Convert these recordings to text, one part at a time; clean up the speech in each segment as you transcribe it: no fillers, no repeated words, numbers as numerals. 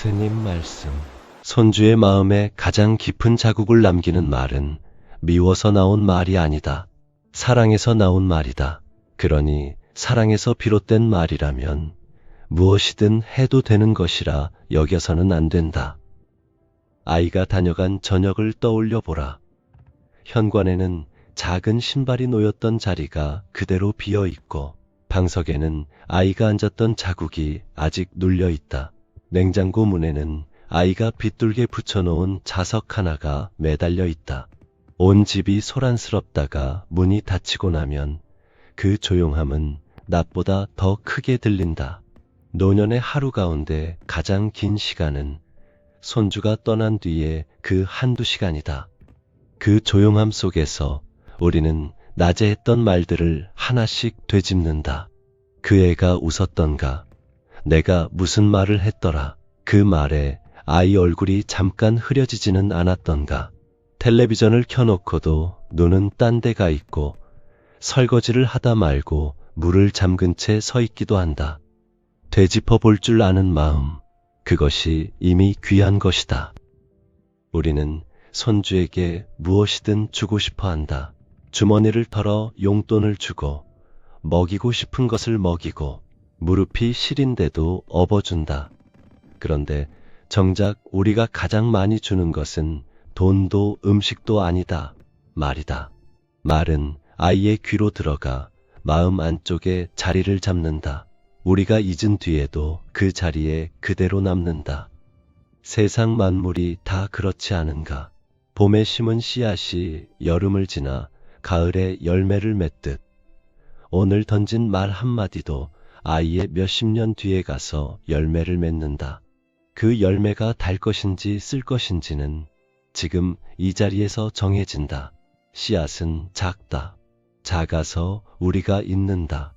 예수님 말씀. 손주의 마음에 가장 깊은 자국을 남기는 말은 미워서 나온 말이 아니다. 사랑에서 나온 말이다. 그러니 사랑에서 비롯된 말이라면 무엇이든 해도 되는 것이라 여겨서는 안 된다. 아이가 다녀간 저녁을 떠올려 보라. 현관에는 작은 신발이 놓였던 자리가 그대로 비어 있고 방석에는 아이가 앉았던 자국이 아직 눌려 있다. 냉장고 문에는 아이가 빗둘게 붙여놓은 자석 하나가 매달려 있다. 온 집이 소란스럽다가 문이 닫히고 나면 그 조용함은 낮보다 더 크게 들린다. 노년의 하루 가운데 가장 긴 시간은 손주가 떠난 뒤에 그 한두 시간이다. 그 조용함 속에서 우리는 낮에 했던 말들을 하나씩 되짚는다. 그 애가 웃었던가? 내가 무슨 말을 했더라? 그 말에 아이 얼굴이 잠깐 흐려지지는 않았던가? 텔레비전을 켜놓고도 눈은 딴 데 가 있고 설거지를 하다 말고 물을 잠근 채 서 있기도 한다. 되짚어 볼 줄 아는 마음, 그것이 이미 귀한 것이다. 우리는 손주에게 무엇이든 주고 싶어 한다. 주머니를 털어 용돈을 주고 먹이고 싶은 것을 먹이고 무릎이 시린데도 업어준다. 그런데 정작 우리가 가장 많이 주는 것은 돈도 음식도 아니다. 말이다. 말은 아이의 귀로 들어가 마음 안쪽에 자리를 잡는다. 우리가 잊은 뒤에도 그 자리에 그대로 남는다. 세상 만물이 다 그렇지 않은가? 봄에 심은 씨앗이 여름을 지나 가을에 열매를 맺듯 오늘 던진 말 한마디도 아이의 몇십 년 뒤에 가서 열매를 맺는다. 그 열매가 달 것인지 쓸 것인지는 지금 이 자리에서 정해진다. 씨앗은 작다. 작아서 우리가 잊는다.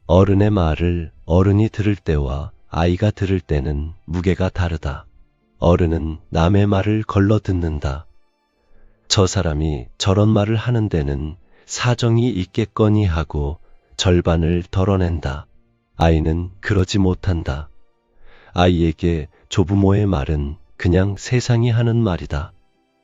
어른의 말을 어른이 들을 때와 아이가 들을 때는 무게가 다르다. 어른은 남의 말을 걸러 듣는다. 저 사람이 저런 말을 하는 데는 사정이 있겠거니 하고 절반을 덜어낸다. 아이는 그러지 못한다. 아이에게 조부모의 말은 그냥 세상이 하는 말이다.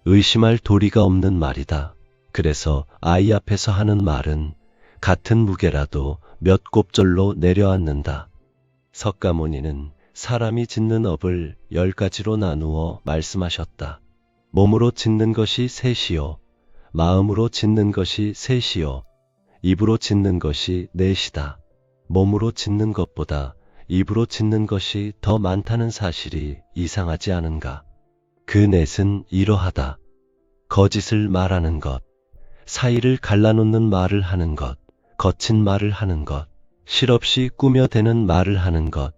의심할 도리가 없는 말이다. 그래서 아이 앞에서 하는 말은 같은 무게라도 몇 곱절로 내려앉는다. 석가모니는 사람이 짓는 업을 10가지로 나누어 말씀하셨다. 몸으로 짓는 것이 셋이요, 마음으로 짓는 것이 셋이요, 입으로 짓는 것이 넷이다. 몸으로 짓는 것보다 입으로 짓는 것이 더 많다는 사실이 이상하지 않은가? 그 넷은 이러하다. 거짓을 말하는 것, 사이를 갈라놓는 말을 하는 것, 거친 말을 하는 것, 실없이 꾸며대는 말을 하는 것.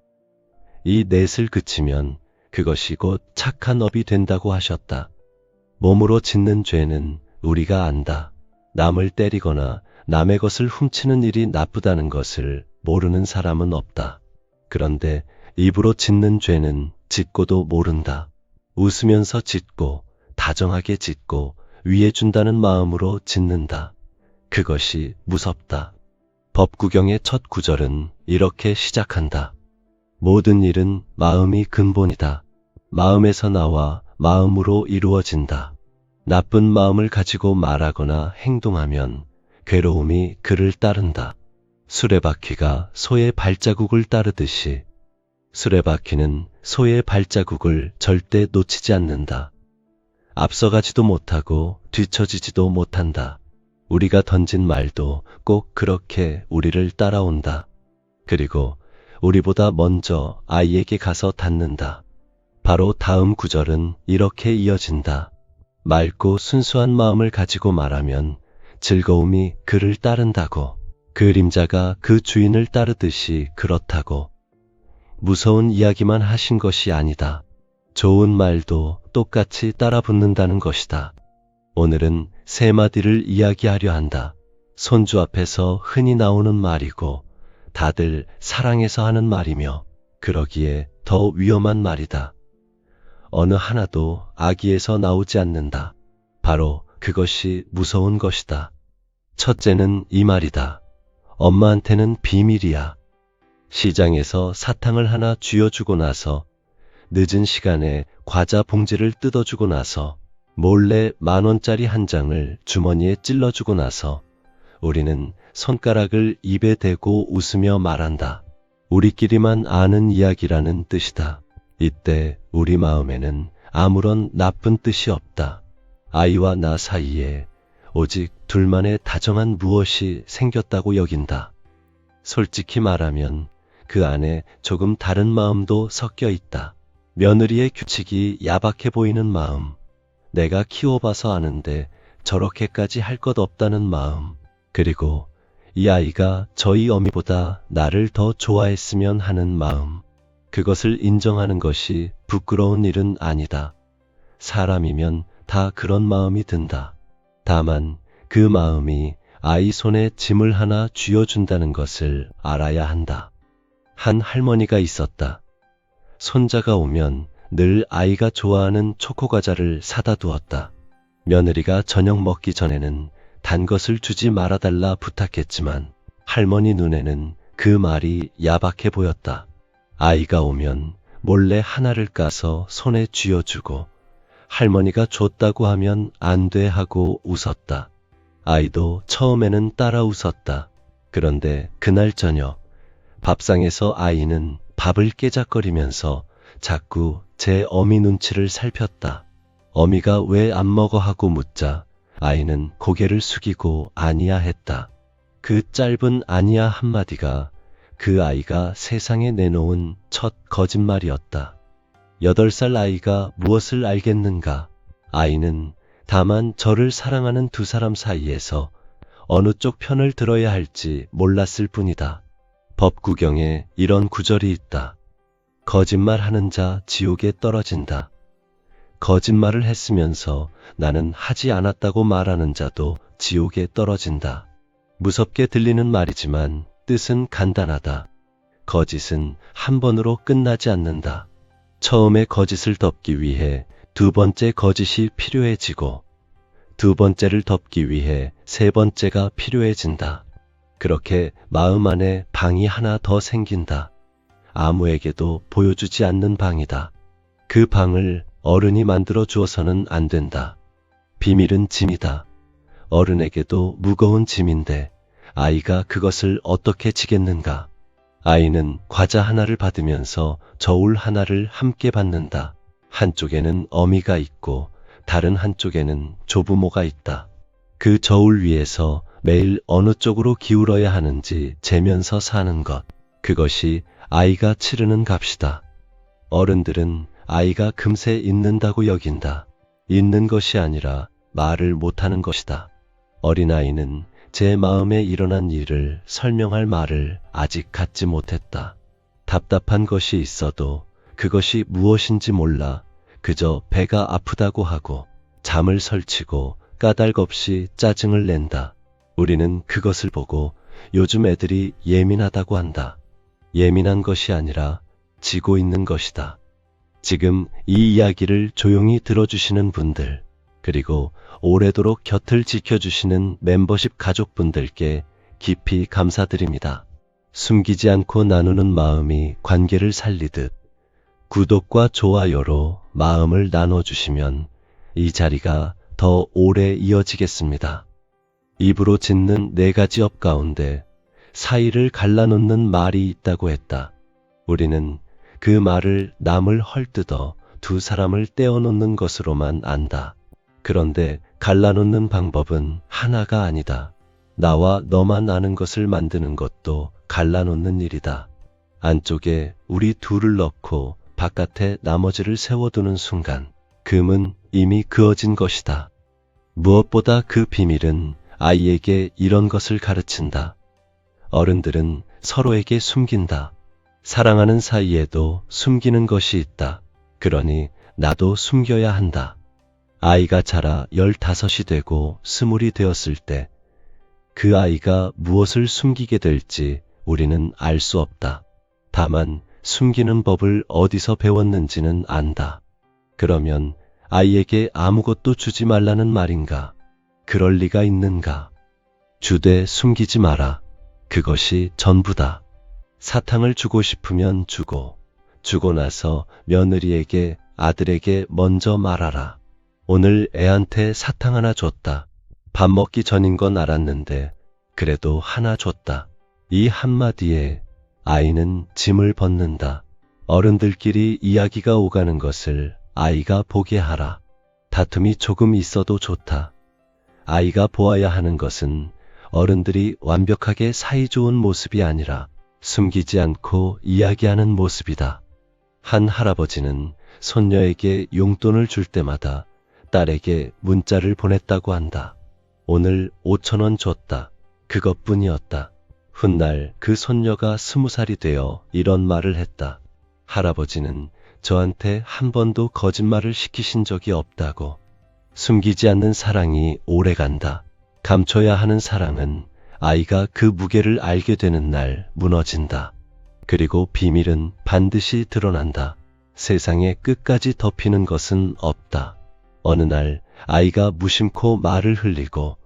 이 넷을 그치면 그것이 곧 착한 업이 된다고 하셨다. 몸으로 짓는 죄는 우리가 안다. 남을 때리거나 남의 것을 훔치는 일이 나쁘다는 것을 모르는 사람은 없다. 그런데 입으로 짓는 죄는 짓고도 모른다. 웃으면서 짓고 다정하게 짓고 위해 준다는 마음으로 짓는다. 그것이 무섭다. 법구경의 첫 구절은 이렇게 시작한다. 모든 일은 마음이 근본이다. 마음에서 나와 마음으로 이루어진다. 나쁜 마음을 가지고 말하거나 행동하면 괴로움이 그를 따른다. 수레바퀴가 소의 발자국을 따르듯이 수레바퀴는 소의 발자국을 절대 놓치지 않는다. 앞서가지도 못하고 뒤처지지도 못한다. 우리가 던진 말도 꼭 그렇게 우리를 따라온다. 그리고 우리보다 먼저 아이에게 가서 닿는다. 바로 다음 구절은 이렇게 이어진다. 맑고 순수한 마음을 가지고 말하면 즐거움이 그를 따른다고. 그림자가 그 주인을 따르듯이 그렇다고. 무서운 이야기만 하신 것이 아니다. 좋은 말도 똑같이 따라 붙는다는 것이다. 오늘은 세 마디를 이야기하려 한다. 손주 앞에서 흔히 나오는 말이고 다들 사랑해서 하는 말이며 그러기에 더 위험한 말이다. 어느 하나도 악의에서 나오지 않는다. 바로 그것이 무서운 것이다. 첫째는 이 말이다. 엄마한테는 비밀이야. 시장에서 사탕을 하나 쥐어주고 나서 늦은 시간에 과자 봉지를 뜯어주고 나서 몰래 10,000원짜리 한 장을 주머니에 찔러주고 나서 우리는 손가락을 입에 대고 웃으며 말한다. 우리끼리만 아는 이야기라는 뜻이다. 이때 우리 마음에는 아무런 나쁜 뜻이 없다. 아이와 나 사이에 오직 둘만의 다정한 무엇이 생겼다고 여긴다. 솔직히 말하면 그 안에 조금 다른 마음도 섞여 있다. 며느리의 규칙이 야박해 보이는 마음, 내가 키워봐서 아는데 저렇게까지 할 것 없다는 마음, 그리고 이 아이가 저희 어미보다 나를 더 좋아했으면 하는 마음, 그것을 인정하는 것이 부끄러운 일은 아니다. 사람이면 다 그런 마음이 든다. 다만 그 마음이 아이 손에 짐을 하나 쥐어준다는 것을 알아야 한다. 한 할머니가 있었다. 손자가 오면 늘 아이가 좋아하는 초코과자를 사다 두었다. 며느리가 저녁 먹기 전에는 단 것을 주지 말아달라 부탁했지만 할머니 눈에는 그 말이 야박해 보였다. 아이가 오면 몰래 하나를 까서 손에 쥐어주고 할머니가 줬다고 하면 안 돼 하고 웃었다. 아이도 처음에는 따라 웃었다. 그런데 그날 저녁 밥상에서 아이는 밥을 깨작거리면서 자꾸 제 어미 눈치를 살폈다. 어미가 왜 안 먹어 하고 묻자 아이는 고개를 숙이고 아니야 했다. 그 짧은 아니야 한마디가 그 아이가 세상에 내놓은 첫 거짓말이었다. 8살 아이가 무엇을 알겠는가? 아이는 다만 저를 사랑하는 두 사람 사이에서 어느 쪽 편을 들어야 할지 몰랐을 뿐이다. 법구경에 이런 구절이 있다. 거짓말하는 자 지옥에 떨어진다. 거짓말을 했으면서 나는 하지 않았다고 말하는 자도 지옥에 떨어진다. 무섭게 들리는 말이지만 뜻은 간단하다. 거짓은 한 번으로 끝나지 않는다. 처음에 거짓을 덮기 위해 두 번째 거짓이 필요해지고 두 번째를 덮기 위해 세 번째가 필요해진다. 그렇게 마음 안에 방이 하나 더 생긴다. 아무에게도 보여주지 않는 방이다. 그 방을 어른이 만들어 주어서는 안 된다. 비밀은 짐이다. 어른에게도 무거운 짐인데 아이가 그것을 어떻게 지겠는가? 아이는 과자 하나를 받으면서 저울 하나를 함께 받는다. 한쪽에는 어미가 있고 다른 한쪽에는 조부모가 있다. 그 저울 위에서 매일 어느 쪽으로 기울어야 하는지 재면서 사는 것. 그것이 아이가 치르는 값이다. 어른들은 아이가 금세 잊는다고 여긴다. 잊는 것이 아니라 말을 못하는 것이다. 어린아이는 제 마음에 일어난 일을 설명할 말을 아직 갖지 못했다. 답답한 것이 있어도 그것이 무엇인지 몰라 그저 배가 아프다고 하고 잠을 설치고 까닭없이 짜증을 낸다. 우리는 그것을 보고 요즘 애들이 예민하다고 한다. 예민한 것이 아니라 지고 있는 것이다. 지금 이 이야기를 조용히 들어주시는 분들, 그리고 오래도록 곁을 지켜주시는 멤버십 가족분들께 깊이 감사드립니다. 숨기지 않고 나누는 마음이 관계를 살리듯 구독과 좋아요로 마음을 나눠주시면 이 자리가 더 오래 이어지겠습니다. 입으로 짓는 4가지 업 가운데 사이를 갈라놓는 말이 있다고 했다. 우리는 그 말을 남을 헐뜯어 두 사람을 떼어놓는 것으로만 안다. 그런데 갈라놓는 방법은 하나가 아니다. 나와 너만 아는 것을 만드는 것도 갈라놓는 일이다. 안쪽에 우리 둘을 넣고 바깥에 나머지를 세워두는 순간 금은 이미 그어진 것이다. 무엇보다 그 비밀은 아이에게 이런 것을 가르친다. 어른들은 서로에게 숨긴다. 사랑하는 사이에도 숨기는 것이 있다. 그러니 나도 숨겨야 한다. 아이가 자라 15이 되고 20이 되었을 때 그 아이가 무엇을 숨기게 될지 우리는 알 수 없다. 다만 숨기는 법을 어디서 배웠는지는 안다. 그러면 아이에게 아무것도 주지 말라는 말인가? 그럴 리가 있는가? 주되 숨기지 마라. 그것이 전부다. 사탕을 주고 싶으면 주고 주고 나서 며느리에게 아들에게 먼저 말하라. 오늘 애한테 사탕 하나 줬다. 밥 먹기 전인 건 알았는데 그래도 하나 줬다. 이 한마디에 아이는 짐을 벗는다. 어른들끼리 이야기가 오가는 것을 아이가 보게 하라. 다툼이 조금 있어도 좋다. 아이가 보아야 하는 것은 어른들이 완벽하게 사이좋은 모습이 아니라 숨기지 않고 이야기하는 모습이다. 한 할아버지는 손녀에게 용돈을 줄 때마다 딸에게 문자를 보냈다고 한다. 오늘 5,000원 줬다. 그것뿐이었다. 훗날 그 손녀가 20살이 되어 이런 말을 했다. 할아버지는 저한테 한 번도 거짓말을 시키신 적이 없다고. 숨기지 않는 사랑이 오래간다. 감춰야 하는 사랑은 아이가 그 무게를 알게 되는 날 무너진다. 그리고 비밀은 반드시 드러난다. 세상에 끝까지 덮이는 것은 없다. 어느 날 아이가 무심코 말을 흘리고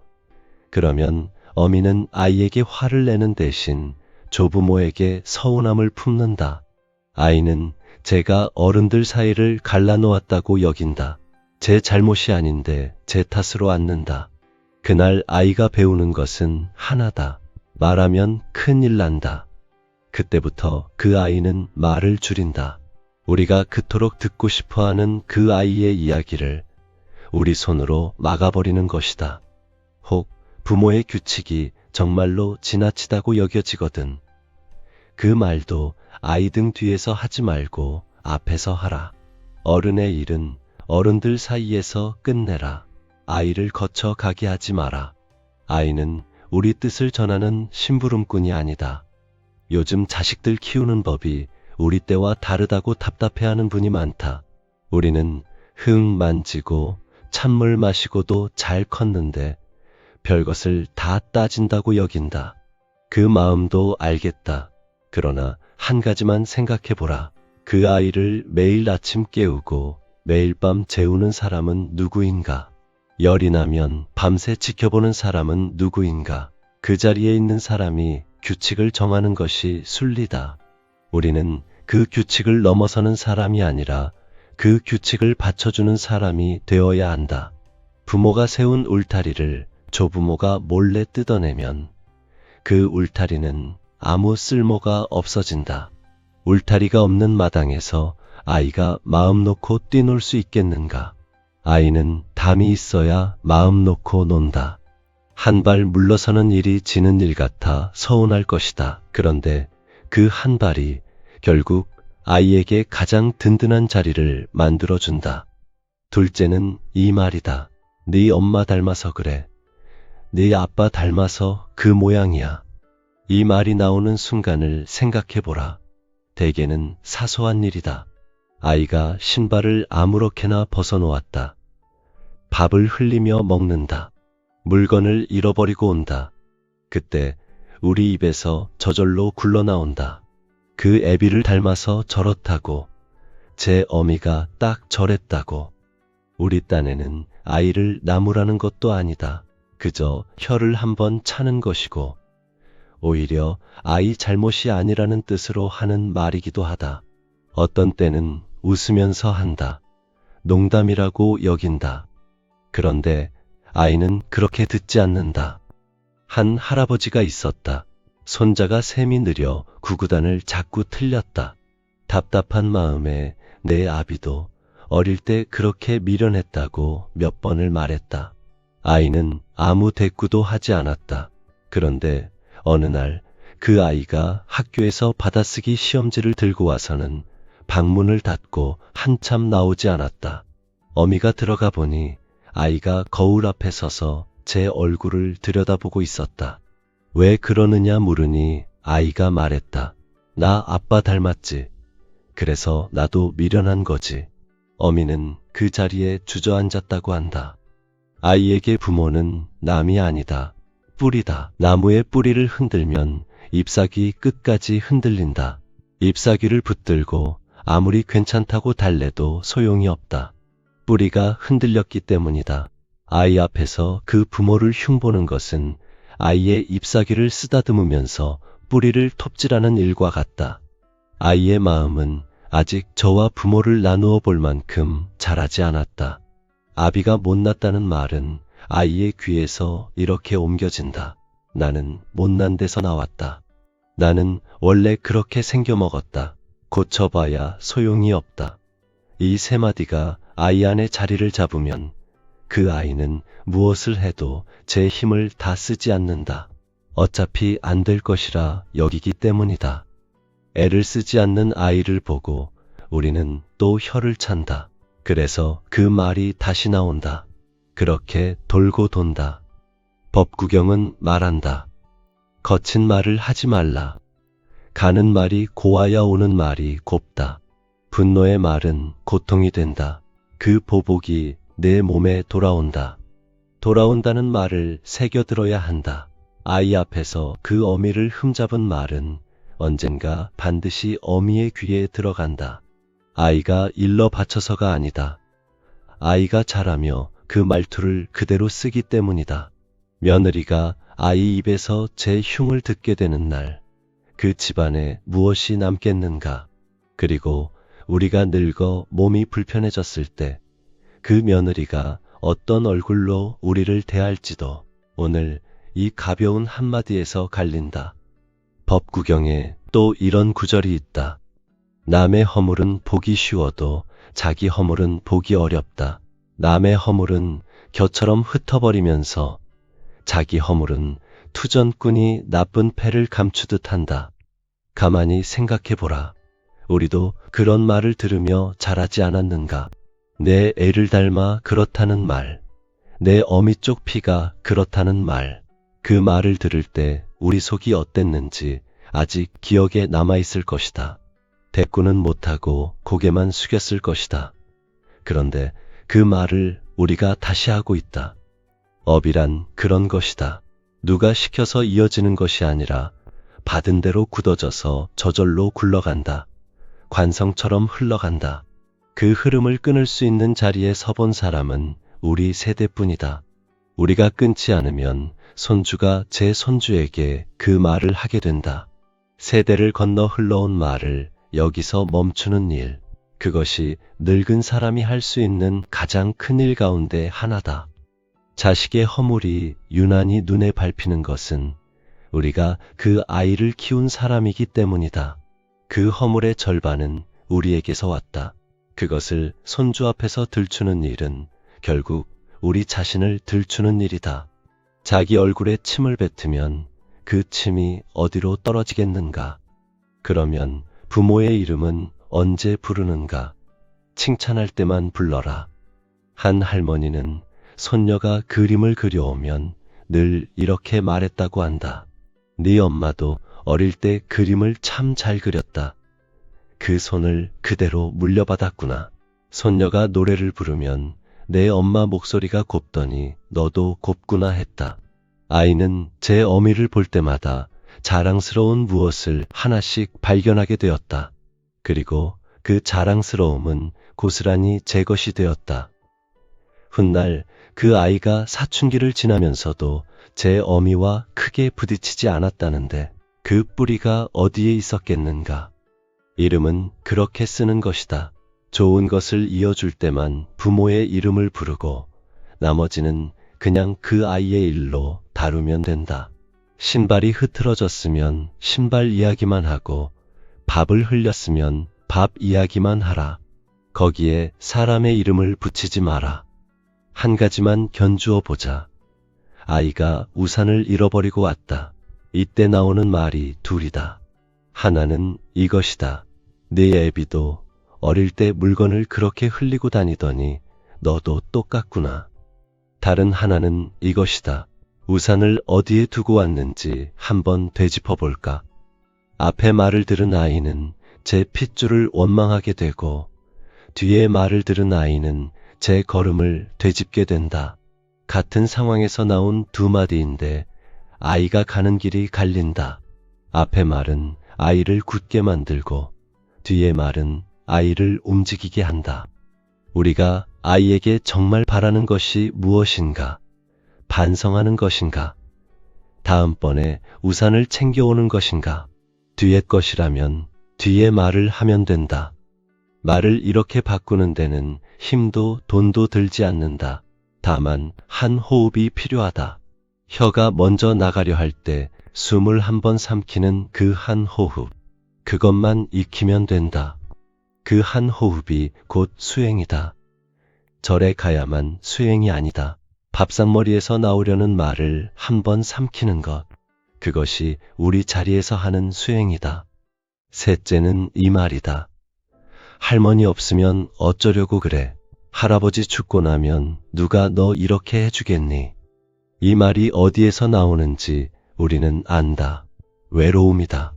그러면 어미는 아이에게 화를 내는 대신 조부모에게 서운함을 품는다. 아이는 제가 어른들 사이를 갈라놓았다고 여긴다. 제 잘못이 아닌데 제 탓으로 앉는다. 그날 아이가 배우는 것은 하나다. 말하면 큰일 난다. 그때부터 그 아이는 말을 줄인다. 우리가 그토록 듣고 싶어하는 그 아이의 이야기를 우리 손으로 막아버리는 것이다. 혹 부모의 규칙이 정말로 지나치다고 여겨지거든. 그 말도 아이 등 뒤에서 하지 말고 앞에서 하라. 어른의 일은 어른들 사이에서 끝내라. 아이를 거쳐 가게 하지 마라. 아이는 우리 뜻을 전하는 심부름꾼이 아니다. 요즘 자식들 키우는 법이 우리 때와 다르다고 답답해하는 분이 많다. 우리는 흙 만지고 찬물 마시고도 잘 컸는데 별것을 다 따진다고 여긴다. 그 마음도 알겠다. 그러나 한 가지만 생각해보라. 그 아이를 매일 아침 깨우고 매일 밤 재우는 사람은 누구인가? 열이 나면 밤새 지켜보는 사람은 누구인가? 그 자리에 있는 사람이 규칙을 정하는 것이 순리다. 우리는 그 규칙을 넘어서는 사람이 아니라 그 규칙을 받쳐주는 사람이 되어야 한다. 부모가 세운 울타리를 조부모가 몰래 뜯어내면 그 울타리는 아무 쓸모가 없어진다. 울타리가 없는 마당에서 아이가 마음 놓고 뛰놀 수 있겠는가? 아이는 담이 있어야 마음 놓고 논다. 한 발 물러서는 일이 지는 일 같아 서운할 것이다. 그런데 그 한 발이 결국 아이에게 가장 든든한 자리를 만들어준다. 둘째는 이 말이다. 네 엄마 닮아서 그래. 네 아빠 닮아서 그 모양이야. 이 말이 나오는 순간을 생각해보라. 대개는 사소한 일이다. 아이가 신발을 아무렇게나 벗어놓았다. 밥을 흘리며 먹는다. 물건을 잃어버리고 온다. 그때 우리 입에서 저절로 굴러나온다. 그 애비를 닮아서 저렇다고. 제 어미가 딱 저랬다고. 우리 딴에는 아이를 나무라는 것도 아니다. 그저 혀를 한번 차는 것이고 오히려 아이 잘못이 아니라는 뜻으로 하는 말이기도 하다. 어떤 때는 웃으면서 한다. 농담이라고 여긴다. 그런데 아이는 그렇게 듣지 않는다. 한 할아버지가 있었다. 손자가 셈이 느려 구구단을 자꾸 틀렸다. 답답한 마음에 내 아비도 어릴 때 그렇게 미련했다고 몇 번을 말했다. 아이는 아무 대꾸도 하지 않았다. 그런데 어느 날 그 아이가 학교에서 받아쓰기 시험지를 들고 와서는 방문을 닫고 한참 나오지 않았다. 어미가 들어가 보니 아이가 거울 앞에 서서 제 얼굴을 들여다보고 있었다. 왜 그러느냐 물으니 아이가 말했다. 나 아빠 닮았지. 그래서 나도 미련한 거지. 어미는 그 자리에 주저앉았다고 한다. 아이에게 부모는 남이 아니다. 뿌리다. 나무의 뿌리를 흔들면 잎사귀 끝까지 흔들린다. 잎사귀를 붙들고 아무리 괜찮다고 달래도 소용이 없다. 뿌리가 흔들렸기 때문이다. 아이 앞에서 그 부모를 흉보는 것은 아이의 잎사귀를 쓰다듬으면서 뿌리를 톱질하는 일과 같다. 아이의 마음은 아직 저와 부모를 나누어 볼 만큼 자라지 않았다. 아비가 못났다는 말은 아이의 귀에서 이렇게 옮겨진다. 나는 못난 데서 나왔다. 나는 원래 그렇게 생겨먹었다. 고쳐봐야 소용이 없다. 이 세 마디가 아이 안에 자리를 잡으면 그 아이는 무엇을 해도 제 힘을 다 쓰지 않는다. 어차피 안 될 것이라 여기기 때문이다. 애를 쓰지 않는 아이를 보고 우리는 또 혀를 찬다. 그래서 그 말이 다시 나온다. 그렇게 돌고 돈다. 법구경은 말한다. 거친 말을 하지 말라. 가는 말이 고와야 오는 말이 곱다. 분노의 말은 고통이 된다. 그 보복이 내 몸에 돌아온다. 돌아온다는 말을 새겨들어야 한다. 아이 앞에서 그 어미를 흠잡은 말은 언젠가 반드시 어미의 귀에 들어간다. 아이가 일러 바쳐서가 아니다. 아이가 자라며 그 말투를 그대로 쓰기 때문이다. 며느리가 아이 입에서 제 흉을 듣게 되는 날, 그 집안에 무엇이 남겠는가? 그리고 우리가 늙어 몸이 불편해졌을 때 그 며느리가 어떤 얼굴로 우리를 대할지도 오늘 이 가벼운 한마디에서 갈린다. 법구경에 또 이런 구절이 있다. 남의 허물은 보기 쉬워도 자기 허물은 보기 어렵다. 남의 허물은 겨처럼 흩어버리면서 자기 허물은 투전꾼이 나쁜 패를 감추듯 한다. 가만히 생각해보라. 우리도 그런 말을 들으며 자라지 않았는가? 내 애를 닮아 그렇다는 말, 내 어미 쪽 피가 그렇다는 말, 그 말을 들을 때 우리 속이 어땠는지 아직 기억에 남아있을 것이다. 대꾸는 못하고 고개만 숙였을 것이다. 그런데 그 말을 우리가 다시 하고 있다. 업이란 그런 것이다. 누가 시켜서 이어지는 것이 아니라 받은 대로 굳어져서 저절로 굴러간다. 관성처럼 흘러간다. 그 흐름을 끊을 수 있는 자리에 서본 사람은 우리 세대뿐이다. 우리가 끊지 않으면 손주가 제 손주에게 그 말을 하게 된다. 세대를 건너 흘러온 말을 여기서 멈추는 일, 그것이 늙은 사람이 할 수 있는 가장 큰 일 가운데 하나다. 자식의 허물이 유난히 눈에 밟히는 것은 우리가 그 아이를 키운 사람이기 때문이다. 그 허물의 절반은 우리에게서 왔다. 그것을 손주 앞에서 들추는 일은 결국 우리 자신을 들추는 일이다. 자기 얼굴에 침을 뱉으면 그 침이 어디로 떨어지겠는가? 그러면 부모의 이름은 언제 부르는가? 칭찬할 때만 불러라. 한 할머니는 손녀가 그림을 그려오면 늘 이렇게 말했다고 한다. 네 엄마도 어릴 때 그림을 참 잘 그렸다. 그 손을 그대로 물려받았구나. 손녀가 노래를 부르면 내 엄마 목소리가 곱더니 너도 곱구나 했다. 아이는 제 어미를 볼 때마다 자랑스러운 무엇을 하나씩 발견하게 되었다. 그리고 그 자랑스러움은 고스란히 제 것이 되었다. 훗날 그 아이가 사춘기를 지나면서도 제 어미와 크게 부딪히지 않았다는데 그 뿌리가 어디에 있었겠는가? 이름은 그렇게 쓰는 것이다. 좋은 것을 이어줄 때만 부모의 이름을 부르고 나머지는 그냥 그 아이의 일로 다루면 된다. 신발이 흐트러졌으면 신발 이야기만 하고 밥을 흘렸으면 밥 이야기만 하라. 거기에 사람의 이름을 붙이지 마라. 한 가지만 견주어 보자. 아이가 우산을 잃어버리고 왔다. 이때 나오는 말이 둘이다. 하나는 이것이다. 네 애비도 어릴 때 물건을 그렇게 흘리고 다니더니 너도 똑같구나. 다른 하나는 이것이다. 우산을 어디에 두고 왔는지 한번 되짚어 볼까? 앞에 말을 들은 아이는 제 핏줄을 원망하게 되고 뒤에 말을 들은 아이는 제 걸음을 되짚게 된다. 같은 상황에서 나온 두 마디인데 아이가 가는 길이 갈린다. 앞에 말은 아이를 굳게 만들고 뒤에 말은 아이를 움직이게 한다. 우리가 아이에게 정말 바라는 것이 무엇인가? 반성하는 것인가? 다음번에 우산을 챙겨오는 것인가? 뒤에 것이라면 뒤에 말을 하면 된다. 말을 이렇게 바꾸는 데는 힘도 돈도 들지 않는다. 다만 한 호흡이 필요하다. 혀가 먼저 나가려 할 때 숨을 한 번 삼키는 그 한 호흡. 그것만 익히면 된다. 그 한 호흡이 곧 수행이다. 절에 가야만 수행이 아니다. 밥상머리에서 나오려는 말을 한 번 삼키는 것. 그것이 우리 자리에서 하는 수행이다. 셋째는 이 말이다. 할머니 없으면 어쩌려고 그래. 할아버지 죽고 나면 누가 너 이렇게 해주겠니? 이 말이 어디에서 나오는지 우리는 안다. 외로움이다.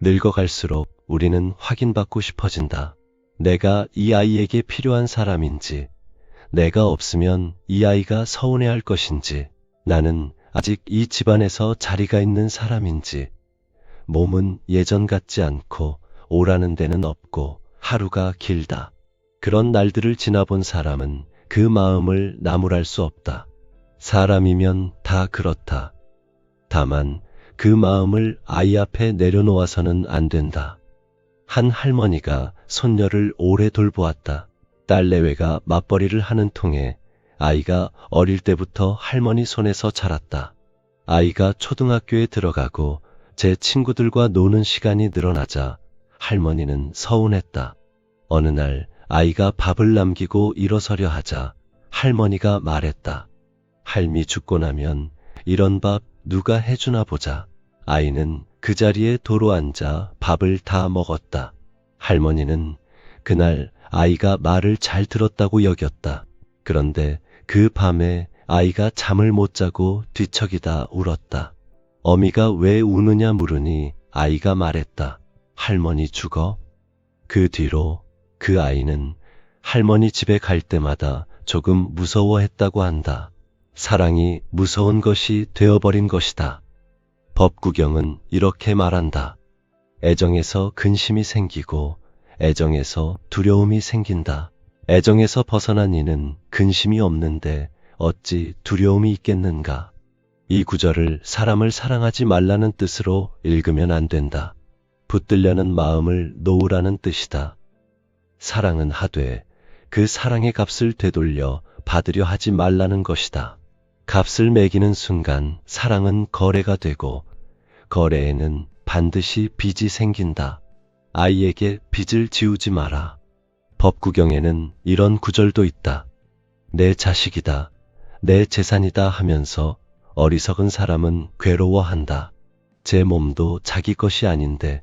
늙어갈수록 우리는 확인받고 싶어진다. 내가 이 아이에게 필요한 사람인지, 내가 없으면 이 아이가 서운해할 것인지, 나는 아직 이 집안에서 자리가 있는 사람인지. 몸은 예전 같지 않고 오라는 데는 없고 하루가 길다. 그런 날들을 지나본 사람은 그 마음을 나무랄 수 없다. 사람이면 다 그렇다. 다만 그 마음을 아이 앞에 내려놓아서는 안 된다. 한 할머니가 손녀를 오래 돌보았다. 딸내외가 맞벌이를 하는 통에 아이가 어릴 때부터 할머니 손에서 자랐다. 아이가 초등학교에 들어가고 제 친구들과 노는 시간이 늘어나자 할머니는 서운했다. 어느 날 아이가 밥을 남기고 일어서려 하자 할머니가 말했다. 할미 죽고 나면 이런 밥 누가 해주나 보자. 아이는 그 자리에 도로 앉아 밥을 다 먹었다. 할머니는 그날 아이가 말을 잘 들었다고 여겼다. 그런데 그 밤에 아이가 잠을 못 자고 뒤척이다 울었다. 어미가 왜 우느냐 물으니 아이가 말했다. 할머니 죽어? 그 뒤로 그 아이는 할머니 집에 갈 때마다 조금 무서워했다고 한다. 사랑이 무서운 것이 되어버린 것이다. 법구경은 이렇게 말한다. 애정에서 근심이 생기고 애정에서 두려움이 생긴다. 애정에서 벗어난 이는 근심이 없는데 어찌 두려움이 있겠는가. 이 구절을 사람을 사랑하지 말라는 뜻으로 읽으면 안 된다. 붙들려는 마음을 놓으라는 뜻이다. 사랑은 하되 그 사랑의 값을 되돌려 받으려 하지 말라는 것이다. 값을 매기는 순간 사랑은 거래가 되고 거래에는 반드시 빚이 생긴다. 아이에게 빚을 지우지 마라. 법구경에는 이런 구절도 있다. 내 자식이다, 내 재산이다 하면서 어리석은 사람은 괴로워한다. 제 몸도 자기 것이 아닌데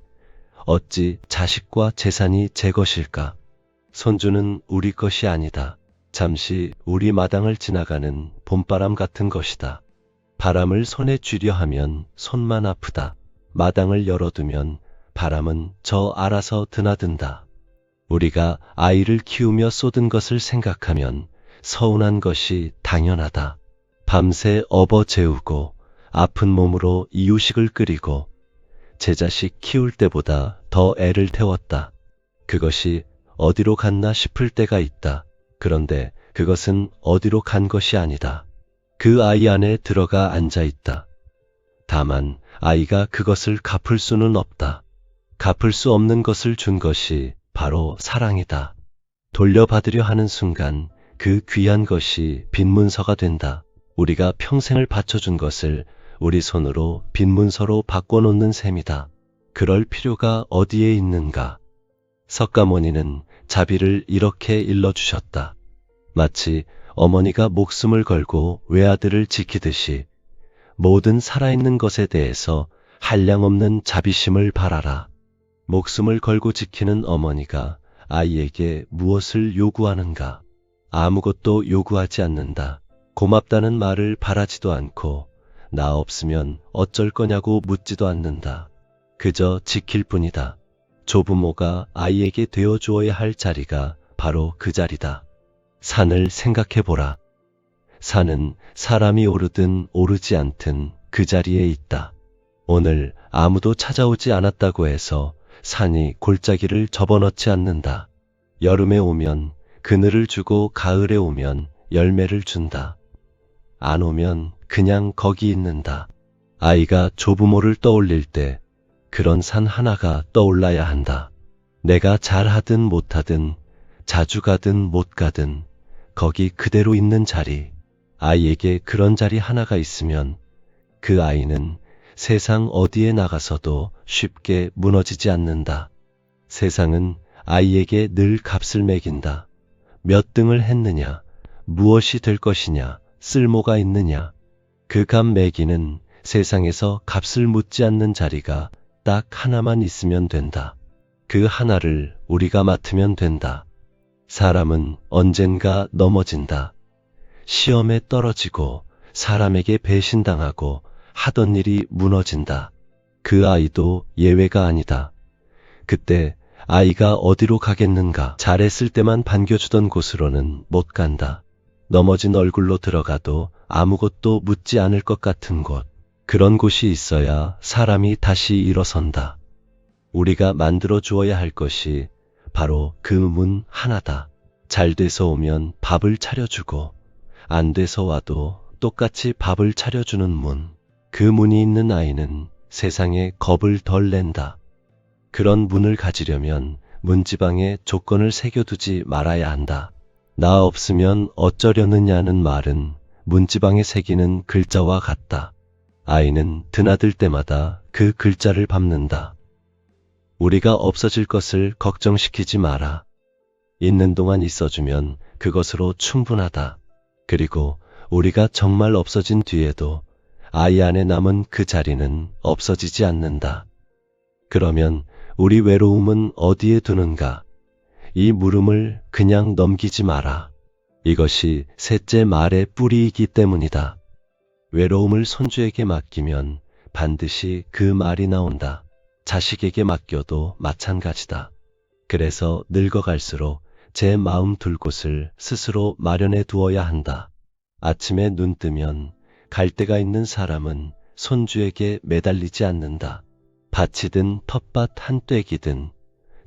어찌 자식과 재산이 제 것일까? 손주는 우리 것이 아니다. 잠시 우리 마당을 지나가는 봄바람 같은 것이다. 바람을 손에 쥐려 하면 손만 아프다. 마당을 열어두면 바람은 저 알아서 드나든다. 우리가 아이를 키우며 쏟은 것을 생각하면 서운한 것이 당연하다. 밤새 업어 재우고 아픈 몸으로 이유식을 끓이고 제 자식 키울 때보다 더 애를 태웠다. 그것이 어디로 갔나 싶을 때가 있다. 그런데 그것은 어디로 간 것이 아니다. 그 아이 안에 들어가 앉아 있다. 다만 아이가 그것을 갚을 수는 없다. 갚을 수 없는 것을 준 것이 바로 사랑이다. 돌려받으려 하는 순간 그 귀한 것이 빈 문서가 된다. 우리가 평생을 바쳐준 것을 우리 손으로 빈 문서로 바꿔놓는 셈이다. 그럴 필요가 어디에 있는가? 석가모니는 자비를 이렇게 일러주셨다. 마치 어머니가 목숨을 걸고 외아들을 지키듯이 모든 살아있는 것에 대해서 한량없는 자비심을 바라라. 목숨을 걸고 지키는 어머니가 아이에게 무엇을 요구하는가? 아무것도 요구하지 않는다. 고맙다는 말을 바라지도 않고 나 없으면 어쩔 거냐고 묻지도 않는다. 그저 지킬 뿐이다. 조부모가 아이에게 되어 주어야 할 자리가 바로 그 자리다. 산을 생각해보라. 산은 사람이 오르든 오르지 않든 그 자리에 있다. 오늘 아무도 찾아오지 않았다고 해서 산이 골짜기를 접어넣지 않는다. 여름에 오면 그늘을 주고 가을에 오면 열매를 준다. 안 오면 그냥 거기 있는다. 아이가 조부모를 떠올릴 때 그런 산 하나가 떠올라야 한다. 내가 잘하든 못하든, 자주 가든 못 가든, 거기 그대로 있는 자리. 아이에게 그런 자리 하나가 있으면 그 아이는 세상 어디에 나가서도 쉽게 무너지지 않는다. 세상은 아이에게 늘 값을 매긴다. 몇 등을 했느냐, 무엇이 될 것이냐, 쓸모가 있느냐. 그 값 매기는 세상에서 값을 묻지 않는 자리가 딱 하나만 있으면 된다. 그 하나를 우리가 맡으면 된다. 사람은 언젠가 넘어진다. 시험에 떨어지고 사람에게 배신당하고 하던 일이 무너진다. 그 아이도 예외가 아니다. 그때 아이가 어디로 가겠는가? 잘했을 때만 반겨주던 곳으로는 못 간다. 넘어진 얼굴로 들어가도 아무것도 묻지 않을 것 같은 곳. 그런 곳이 있어야 사람이 다시 일어선다. 우리가 만들어 주어야 할 것이 바로 그 문 하나다. 잘 돼서 오면 밥을 차려주고 안 돼서 와도 똑같이 밥을 차려주는 문. 그 문이 있는 아이는 세상에 겁을 덜 낸다. 그런 문을 가지려면 문지방에 조건을 새겨두지 말아야 한다. 나 없으면 어쩌려느냐는 말은 문지방에 새기는 글자와 같다. 아이는 드나들 때마다 그 글자를 밟는다. 우리가 없어질 것을 걱정시키지 마라. 있는 동안 있어주면 그것으로 충분하다. 그리고 우리가 정말 없어진 뒤에도 아이 안에 남은 그 자리는 없어지지 않는다. 그러면 우리 외로움은 어디에 두는가? 이 물음을 그냥 넘기지 마라. 이것이 셋째 말의 뿌리이기 때문이다. 외로움을 손주에게 맡기면 반드시 그 말이 나온다. 자식에게 맡겨도 마찬가지다. 그래서 늙어갈수록 제 마음 둘 곳을 스스로 마련해 두어야 한다. 아침에 눈 뜨면 갈 데가 있는 사람은 손주에게 매달리지 않는다. 밭이든 텃밭 한 떼기든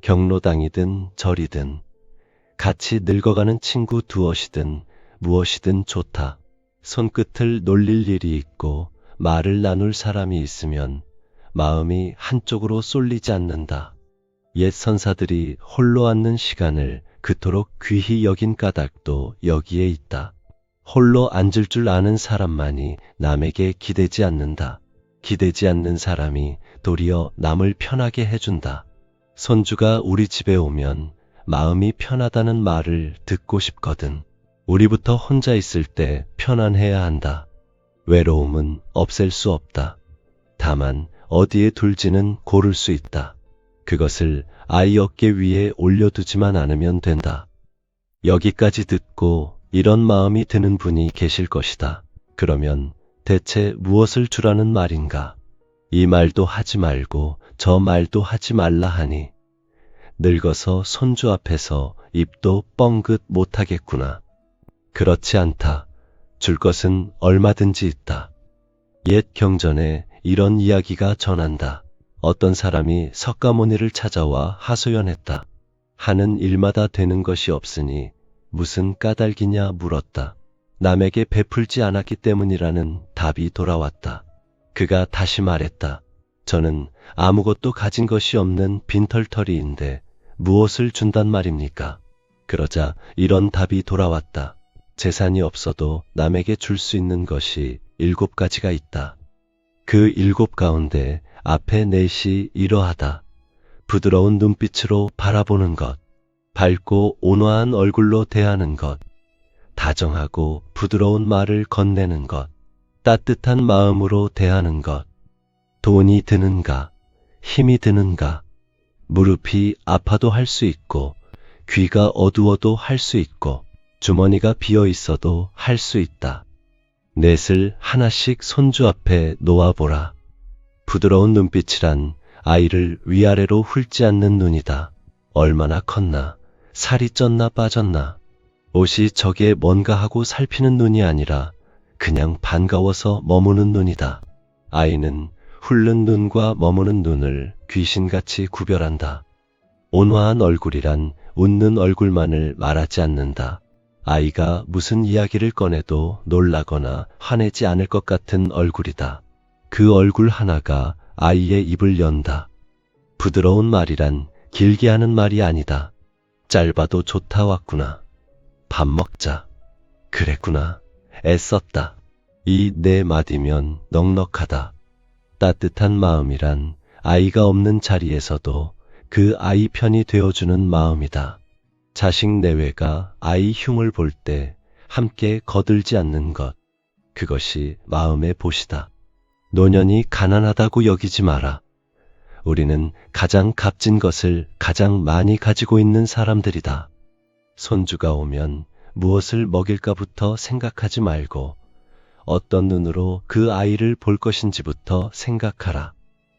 경로당이든 절이든 같이 늙어가는 친구 두엇이든 무엇이든 좋다. 손끝을 놀릴 일이 있고 말을 나눌 사람이 있으면 마음이 한쪽으로 쏠리지 않는다. 옛 선사들이 홀로 앉는 시간을 그토록 귀히 여긴 까닭도 여기에 있다. 홀로 앉을 줄 아는 사람만이 남에게 기대지 않는다. 기대지 않는 사람이 도리어 남을 편하게 해준다. 손주가 우리 집에 오면 마음이 편하다는 말을 듣고 싶거든. 우리부터 혼자 있을 때 편안해야 한다. 외로움은 없앨 수 없다. 다만 어디에 둘지는 고를 수 있다. 그것을 아이 어깨 위에 올려두지만 않으면 된다. 여기까지 듣고 이런 마음이 드는 분이 계실 것이다. 그러면 대체 무엇을 주라는 말인가? 이 말도 하지 말고 저 말도 하지 말라 하니 늙어서 손주 앞에서 입도 뻥긋 못하겠구나. 그렇지 않다. 줄 것은 얼마든지 있다. 옛 경전에 이런 이야기가 전한다. 어떤 사람이 석가모니를 찾아와 하소연했다. 하는 일마다 되는 것이 없으니 무슨 까닭이냐 물었다. 남에게 베풀지 않았기 때문이라는 답이 돌아왔다. 그가 다시 말했다. 저는 아무것도 가진 것이 없는 빈털터리인데 무엇을 준단 말입니까? 그러자 이런 답이 돌아왔다. 재산이 없어도 남에게 줄 수 있는 것이 7가지가 있다. 그 7 가운데 앞에 4이 이러하다. 부드러운 눈빛으로 바라보는 것, 밝고 온화한 얼굴로 대하는 것, 다정하고 부드러운 말을 건네는 것, 따뜻한 마음으로 대하는 것, 돈이 드는가, 힘이 드는가, 무릎이 아파도 할 수 있고, 귀가 어두워도 할 수 있고, 주머니가 비어 있어도 할 수 있다. 넷을 하나씩 손주 앞에 놓아보라. 부드러운 눈빛이란 아이를 위아래로 훑지 않는 눈이다. 얼마나 컸나, 살이 쪘나 빠졌나, 옷이 저게 뭔가 하고 살피는 눈이 아니라 그냥 반가워서 머무는 눈이다. 아이는 훑는 눈과 머무는 눈을 귀신같이 구별한다. 온화한 얼굴이란 웃는 얼굴만을 말하지 않는다. 아이가 무슨 이야기를 꺼내도 놀라거나 화내지 않을 것 같은 얼굴이다. 그 얼굴 하나가 아이의 입을 연다. 부드러운 말이란 길게 하는 말이 아니다. 짧아도 좋다 왔구나. 밥 먹자. 그랬구나. 애썼다. 이 네 마디면 넉넉하다. 따뜻한 마음이란 아이가 없는 자리에서도 그 아이 편이 되어주는 마음이다. 자식 내외가 아이 흉을 볼 때 함께 거들지 않는 것. 그것이 마음의 보시다. 노년이 가난하다고 여기지 마라. 우리는 가장 값진 것을 가장 많이 가지고 있는 사람들이다. 손주가 오면 무엇을 먹일까부터 생각하지 말고 어떤 눈으로 그 아이를 볼 것인지부터 생각하라.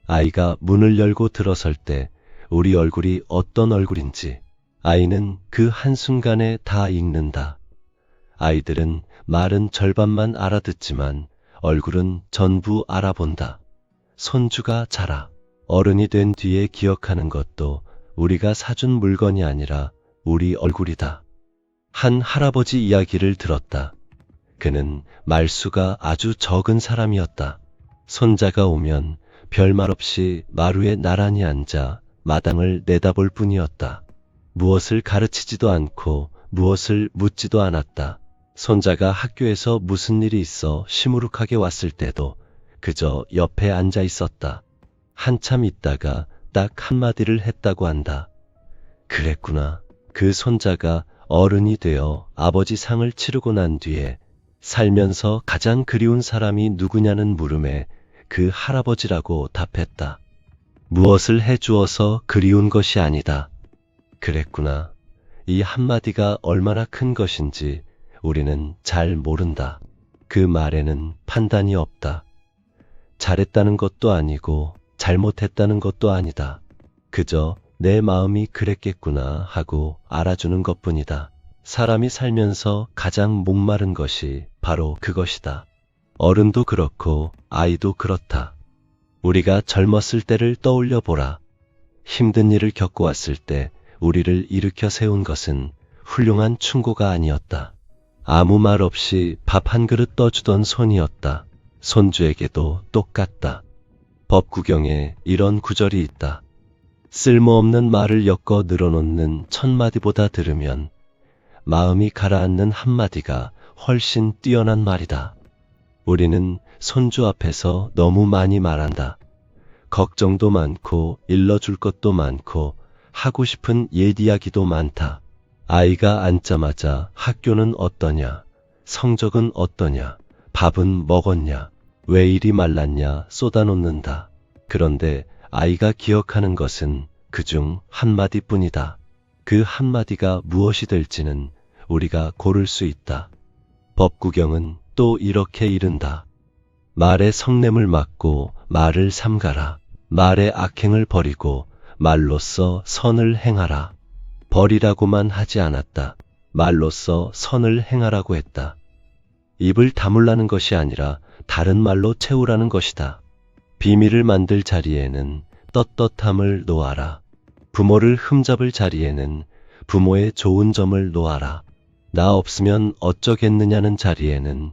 아이가 문을 열고 들어설 때 우리 얼굴이 어떤 얼굴인지 아이는 그 한순간에 다 읽는다. 아이들은 말은 절반만 알아듣지만 얼굴은 전부 알아본다. 손주가 자라 어른이 된 뒤에 기억하는 것도 우리가 사준 물건이 아니라 우리 얼굴이다. 한 할아버지 이야기를 들었다. 그는 말수가 아주 적은 사람이었다. 손자가 오면 별말 없이 마루에 나란히 앉아 마당을 내다볼 뿐이었다. 무엇을 가르치지도 않고 무엇을 묻지도 않았다. 손자가 학교에서 무슨 일이 있어 시무룩하게 왔을 때도 그저 옆에 앉아 있었다. 한참 있다가 딱 한마디를 했다고 한다. 그랬구나. 그 손자가 어른이 되어 아버지 상을 치르고 난 뒤에 살면서 가장 그리운 사람이 누구냐는 물음에 그 할아버지라고 답했다. 무엇을 해주어서 그리운 것이 아니다. 그랬구나. 이 한마디가 얼마나 큰 것인지 우리는 잘 모른다. 그 말에는 판단이 없다. 잘했다는 것도 아니고 잘못했다는 것도 아니다. 그저 내 마음이 그랬겠구나 하고 알아주는 것뿐이다. 사람이 살면서 가장 목마른 것이 바로 그것이다. 어른도 그렇고 아이도 그렇다. 우리가 젊었을 때를 떠올려 보라. 힘든 일을 겪고 왔을 때 우리를 일으켜 세운 것은 훌륭한 충고가 아니었다. 아무 말 없이 밥 한 그릇 떠주던 손이었다. 손주에게도 똑같다. 법구경에 이런 구절이 있다. 쓸모없는 말을 엮어 늘어놓는 천마디보다 들으면 마음이 가라앉는 한마디가 훨씬 뛰어난 말이다. 우리는 손주 앞에서 너무 많이 말한다. 걱정도 많고 일러줄 것도 많고 하고 싶은 옛 이야기도 많다. 아이가 앉자마자 학교는 어떠냐, 성적은 어떠냐, 밥은 먹었냐, 왜 이리 말랐냐 쏟아놓는다. 그런데 아이가 기억하는 것은 그중 한마디뿐이다. 그 한마디가 무엇이 될지는 우리가 고를 수 있다. 법구경은 또 이렇게 이른다. 말의 성냄을 맡고 말을 삼가라. 말의 악행을 버리고 말로써 선을 행하라. 버리라고만 하지 않았다. 말로써 선을 행하라고 했다. 입을 다물라는 것이 아니라 다른 말로 채우라는 것이다. 비밀을 만들 자리에는 떳떳함을 놓아라. 부모를 흠잡을 자리에는 부모의 좋은 점을 놓아라. 나 없으면 어쩌겠느냐는 자리에는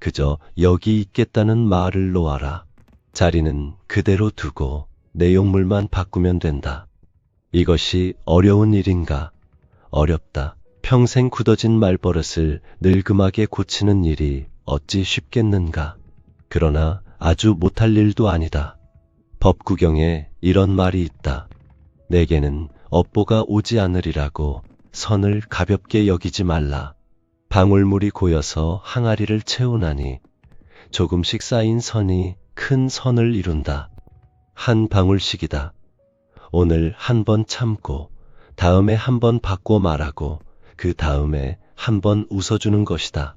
그저 여기 있겠다는 말을 놓아라. 자리는 그대로 두고 내용물만 바꾸면 된다. 이것이 어려운 일인가? 어렵다. 평생 굳어진 말버릇을 늙음하게 고치는 일이 어찌 쉽겠는가? 그러나 아주 못할 일도 아니다. 법구경에 이런 말이 있다. 내게는 업보가 오지 않으리라고 선을 가볍게 여기지 말라. 방울물이 고여서 항아리를 채우나니 조금씩 쌓인 선이 큰 선을 이룬다. 한 방울씩이다. 오늘 한 번 참고 다음에 한 번 받고 말하고 그 다음에 한 번 웃어주는 것이다.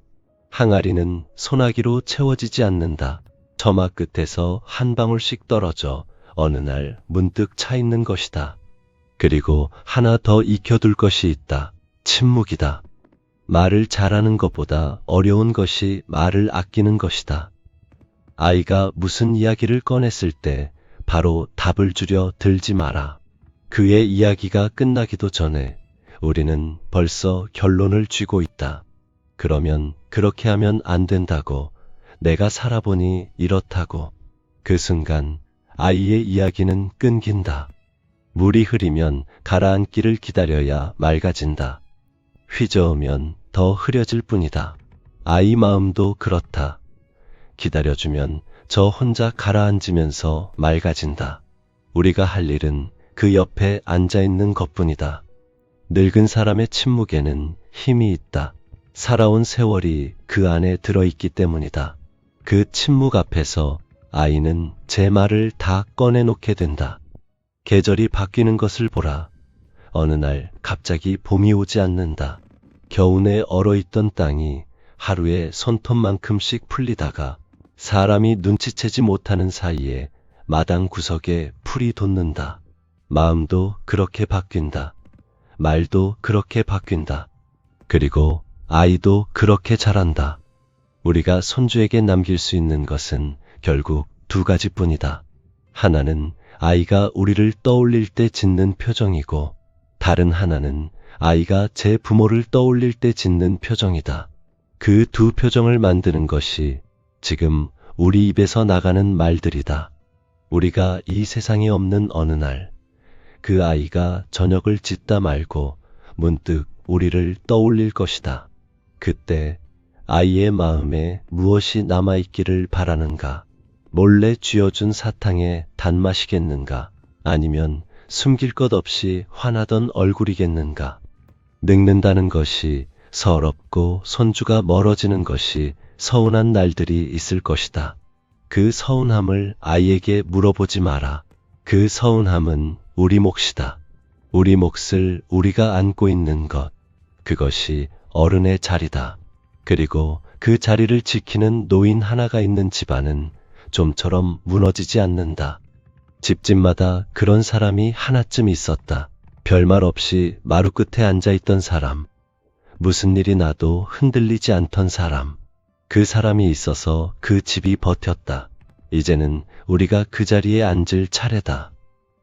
항아리는 소나기로 채워지지 않는다. 처마 끝에서 한 방울씩 떨어져 어느 날 문득 차 있는 것이다. 그리고 하나 더 익혀둘 것이 있다. 침묵이다. 말을 잘하는 것보다 어려운 것이 말을 아끼는 것이다. 아이가 무슨 이야기를 꺼냈을 때 바로 답을 주려 들지 마라. 그의 이야기가 끝나기도 전에 우리는 벌써 결론을 쥐고 있다. 그러면 그렇게 하면 안 된다고, 내가 살아보니 이렇다고. 그 순간 아이의 이야기는 끊긴다. 물이 흐리면 가라앉기를 기다려야 맑아진다. 휘저으면 더 흐려질 뿐이다. 아이 마음도 그렇다. 기다려주면 저 혼자 가라앉으면서 맑아진다. 우리가 할 일은 그 옆에 앉아있는 것뿐이다. 늙은 사람의 침묵에는 힘이 있다. 살아온 세월이 그 안에 들어있기 때문이다. 그 침묵 앞에서 아이는 제 말을 다 꺼내놓게 된다. 계절이 바뀌는 것을 보라. 어느 날 갑자기 봄이 오지 않는다. 겨우내 얼어있던 땅이 하루에 손톱만큼씩 풀리다가 사람이 눈치채지 못하는 사이에 마당 구석에 풀이 돋는다. 마음도 그렇게 바뀐다. 말도 그렇게 바뀐다. 그리고 아이도 그렇게 자란다. 우리가 손주에게 남길 수 있는 것은 결국 두 가지뿐이다. 하나는 아이가 우리를 떠올릴 때 짓는 표정이고, 다른 하나는 아이가 제 부모를 떠올릴 때 짓는 표정이다. 그 두 표정을 만드는 것이 지금 우리 입에서 나가는 말들이다. 우리가 이 세상에 없는 어느 날, 그 아이가 저녁을 짓다 말고 문득 우리를 떠올릴 것이다. 그때 아이의 마음에 무엇이 남아있기를 바라는가? 몰래 쥐어준 사탕의 단맛이겠는가? 아니면 숨길 것 없이 화나던 얼굴이겠는가? 늙는다는 것이 서럽고 손주가 멀어지는 것이 서운한 날들이 있을 것이다. 그 서운함을 아이에게 물어보지 마라. 그 서운함은 우리 몫이다. 우리 몫을 우리가 안고 있는 것. 그것이 어른의 자리다. 그리고 그 자리를 지키는 노인 하나가 있는 집안은 좀처럼 무너지지 않는다. 집집마다 그런 사람이 하나쯤 있었다. 별말 없이 마루 끝에 앉아있던 사람. 무슨 일이 나도 흔들리지 않던 사람. 그 사람이 있어서 그 집이 버텼다. 이제는 우리가 그 자리에 앉을 차례다.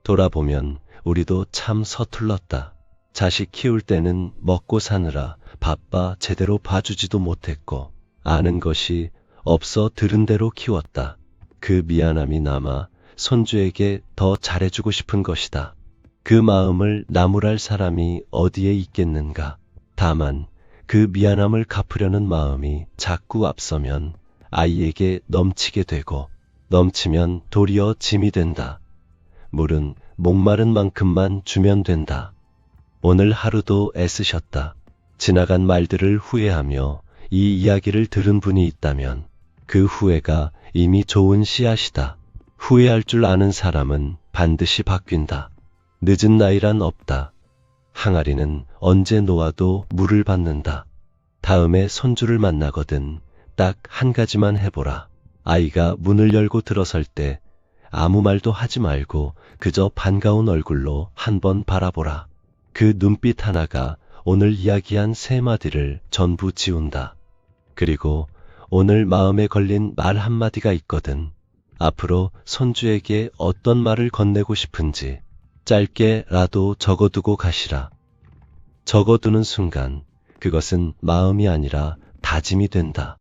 돌아보면 우리도 참 서툴렀다. 자식 키울 때는 먹고 사느라 바빠 제대로 봐주지도 못했고, 아는 것이 없어 들은 대로 키웠다. 그 미안함이 남아 손주에게 더 잘해주고 싶은 것이다. 그 마음을 나무랄 사람이 어디에 있겠는가. 다만 그 미안함을 갚으려는 마음이 자꾸 앞서면 아이에게 넘치게 되고, 넘치면 도리어 짐이 된다. 물은 목마른 만큼만 주면 된다. 오늘 하루도 애쓰셨다. 지나간 말들을 후회하며 이 이야기를 들은 분이 있다면 그 후회가 이미 좋은 씨앗이다. 후회할 줄 아는 사람은 반드시 바뀐다. 늦은 나이란 없다. 항아리는 언제 놓아도 물을 받는다. 다음에 손주를 만나거든 딱 한 가지만 해보라. 아이가 문을 열고 들어설 때 아무 말도 하지 말고 그저 반가운 얼굴로 한번 바라보라. 그 눈빛 하나가 오늘 이야기한 세 마디를 전부 지운다. 그리고 오늘 마음에 걸린 말 한마디가 있거든. 앞으로 손주에게 어떤 말을 건네고 싶은지 짧게라도 적어두고 가시라. 적어두는 순간 그것은 마음이 아니라 다짐이 된다.